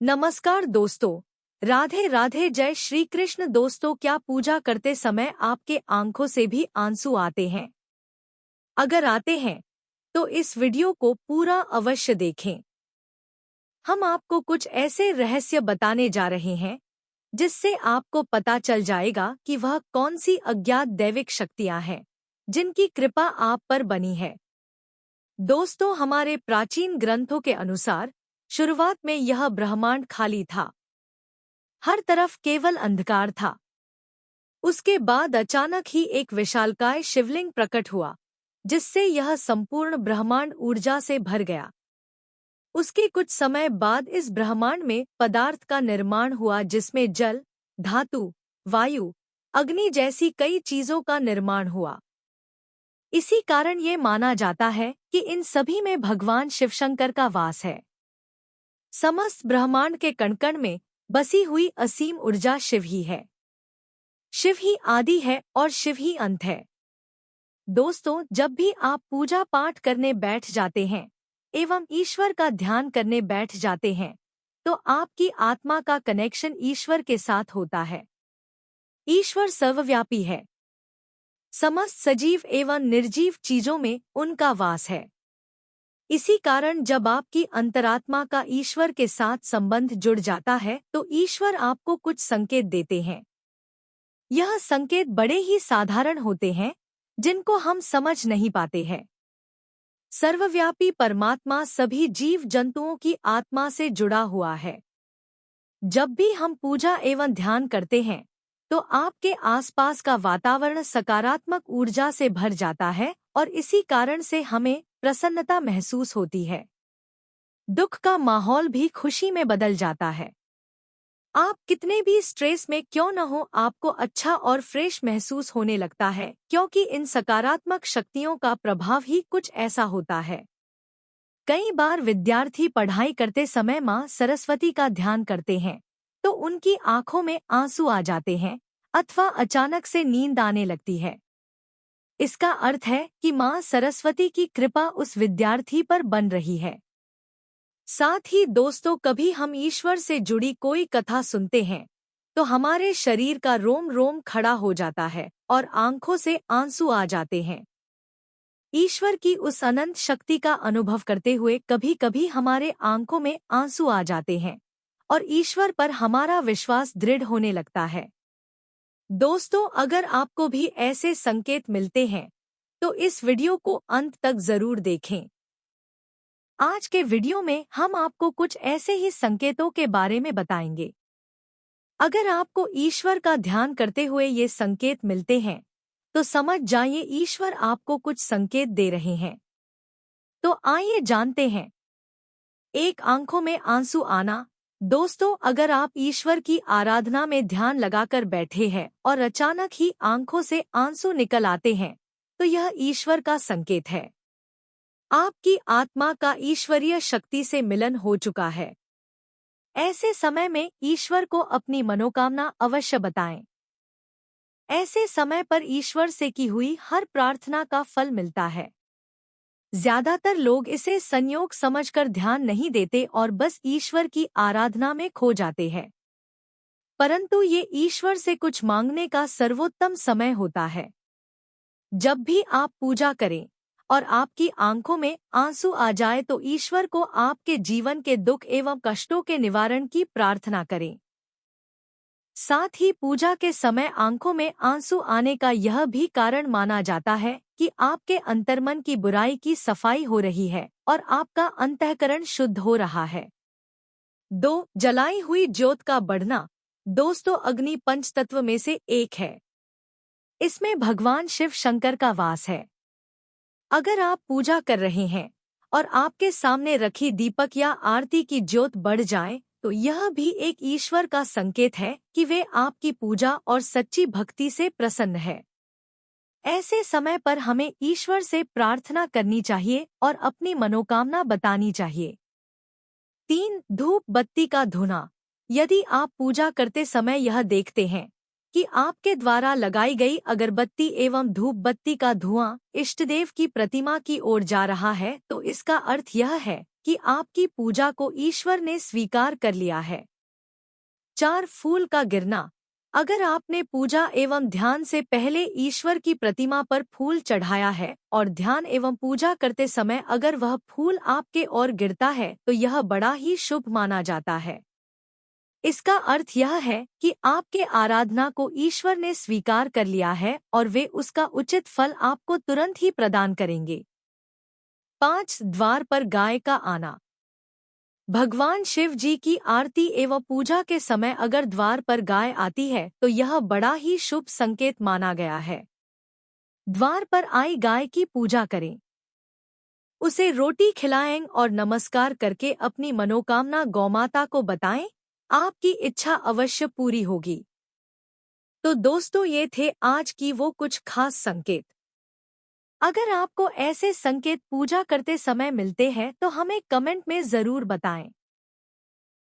नमस्कार दोस्तों। राधे राधे, जय श्री कृष्ण। दोस्तों, क्या पूजा करते समय आपके आंखों से भी आंसू आते हैं? अगर आते हैं तो इस वीडियो को पूरा अवश्य देखें। हम आपको कुछ ऐसे रहस्य बताने जा रहे हैं जिससे आपको पता चल जाएगा कि वह कौन सी अज्ञात दैविक शक्तियां हैं जिनकी कृपा आप पर बनी है। दोस्तों, हमारे प्राचीन ग्रंथों के अनुसार शुरुआत में यह ब्रह्मांड खाली था। हर तरफ केवल अंधकार था। उसके बाद अचानक ही एक विशालकाय शिवलिंग प्रकट हुआ, जिससे यह संपूर्ण ब्रह्मांड ऊर्जा से भर गया। उसके कुछ समय बाद इस ब्रह्मांड में पदार्थ का निर्माण हुआ, जिसमें जल, धातु, वायु, अग्नि जैसी कई चीजों का निर्माण हुआ। इसी कारण ये माना जाता है कि इन सभी में भगवान शिवशंकर का वास है। समस्त ब्रह्मांड के कण-कण में बसी हुई असीम ऊर्जा शिव ही है। शिव ही आदि है और शिव ही अंत है। दोस्तों, जब भी आप पूजा पाठ करने बैठ जाते हैं एवं ईश्वर का ध्यान करने बैठ जाते हैं, तो आपकी आत्मा का कनेक्शन ईश्वर के साथ होता है। ईश्वर सर्वव्यापी है। समस्त सजीव एवं निर्जीव चीजों में उनका वास है। इसी कारण जब आपकी अंतरात्मा का ईश्वर के साथ संबंध जुड़ जाता है तो ईश्वर आपको कुछ संकेत देते हैं। यह संकेत बड़े ही साधारण होते हैं, जिनको हम समझ नहीं पाते हैं। सर्वव्यापी परमात्मा सभी जीव जंतुओं की आत्मा से जुड़ा हुआ है। जब भी हम पूजा एवं ध्यान करते हैं तो आपके आसपास का वातावरण सकारात्मक ऊर्जा से भर जाता है और इसी कारण से हमें प्रसन्नता महसूस होती है। दुख का माहौल भी खुशी में बदल जाता है। आप कितने भी स्ट्रेस में क्यों न हो, आपको अच्छा और फ्रेश महसूस होने लगता है, क्योंकि इन सकारात्मक शक्तियों का प्रभाव ही कुछ ऐसा होता है। कई बार विद्यार्थी पढ़ाई करते समय माँ सरस्वती का ध्यान करते हैं तो उनकी आंखों में आंसू आ जाते हैं अथवा अचानक से नींद आने लगती है। इसका अर्थ है कि माँ सरस्वती की कृपा उस विद्यार्थी पर बन रही है। साथ ही दोस्तों, कभी हम ईश्वर से जुड़ी कोई कथा सुनते हैं तो हमारे शरीर का रोम रोम खड़ा हो जाता है और आंखों से आंसू आ जाते हैं। ईश्वर की उस अनंत शक्ति का अनुभव करते हुए कभी कभी हमारे आंखों में आंसू आ जाते हैं और ईश्वर पर हमारा विश्वास दृढ़ होने लगता है। दोस्तों, अगर आपको भी ऐसे संकेत मिलते हैं तो इस वीडियो को अंत तक जरूर देखें। आज के वीडियो में हम आपको कुछ ऐसे ही संकेतों के बारे में बताएंगे। अगर आपको ईश्वर का ध्यान करते हुए ये संकेत मिलते हैं तो समझ जाइए ईश्वर आपको कुछ संकेत दे रहे हैं। तो आइए जानते हैं। एक, आंखों में आंसू आना। दोस्तों, अगर आप ईश्वर की आराधना में ध्यान लगाकर बैठे हैं और अचानक ही आंखों से आंसू निकल आते हैं तो यह ईश्वर का संकेत है। आपकी आत्मा का ईश्वरीय शक्ति से मिलन हो चुका है। ऐसे समय में ईश्वर को अपनी मनोकामना अवश्य बताएं। ऐसे समय पर ईश्वर से की हुई हर प्रार्थना का फल मिलता है। ज्यादातर लोग इसे संयोग समझकर ध्यान नहीं देते और बस ईश्वर की आराधना में खो जाते हैं। परंतु ये ईश्वर से कुछ मांगने का सर्वोत्तम समय होता है। जब भी आप पूजा करें और आपकी आंखों में आंसू आ जाए तो ईश्वर को आपके जीवन के दुख एवं कष्टों के निवारण की प्रार्थना करें। साथ ही पूजा के समय आंखों में आंसू आने का यह भी कारण माना जाता है कि आपके अंतर्मन की बुराई की सफाई हो रही है और आपका अंतःकरण शुद्ध हो रहा है। 2, जलाई हुई ज्योत का बढ़ना। दोस्तों, अग्नि पंचतत्व में से एक है। इसमें भगवान शिव शंकर का वास है। अगर आप पूजा कर रहे हैं और आपके सामने रखी दीपक या आरती की ज्योत बढ़ जाए तो यह भी एक ईश्वर का संकेत है कि वे आपकी पूजा और सच्ची भक्ति से प्रसन्न है। ऐसे समय पर हमें ईश्वर से प्रार्थना करनी चाहिए और अपनी मनोकामना बतानी चाहिए। 3, धूप बत्ती का धुना। यदि आप पूजा करते समय यह देखते हैं कि आपके द्वारा लगाई गई अगरबत्ती एवं धूप बत्ती का धुआं इष्टदेव की प्रतिमा की ओर जा रहा है तो इसका अर्थ यह है कि आपकी पूजा को ईश्वर ने स्वीकार कर लिया है। 4 फूल का गिरना। अगर आपने पूजा एवं ध्यान से पहले ईश्वर की प्रतिमा पर फूल चढ़ाया है और ध्यान एवं पूजा करते समय अगर वह फूल आपके ओर गिरता है तो यह बड़ा ही शुभ माना जाता है। इसका अर्थ यह है कि आपके आराधना को ईश्वर ने स्वीकार कर लिया है और वे उसका उचित फल आपको तुरंत ही प्रदान करेंगे। 5 द्वार पर गाय का आना। भगवान शिव जी की आरती एवं पूजा के समय अगर द्वार पर गाय आती है तो यह बड़ा ही शुभ संकेत माना गया है। द्वार पर आई गाय की पूजा करें, उसे रोटी खिलाएं और नमस्कार करके अपनी मनोकामना गौमाता को बताएं, आपकी इच्छा अवश्य पूरी होगी। तो दोस्तों, ये थे आज की वो कुछ खास संकेत। अगर आपको ऐसे संकेत पूजा करते समय मिलते हैं तो हमें कमेंट में जरूर बताएं।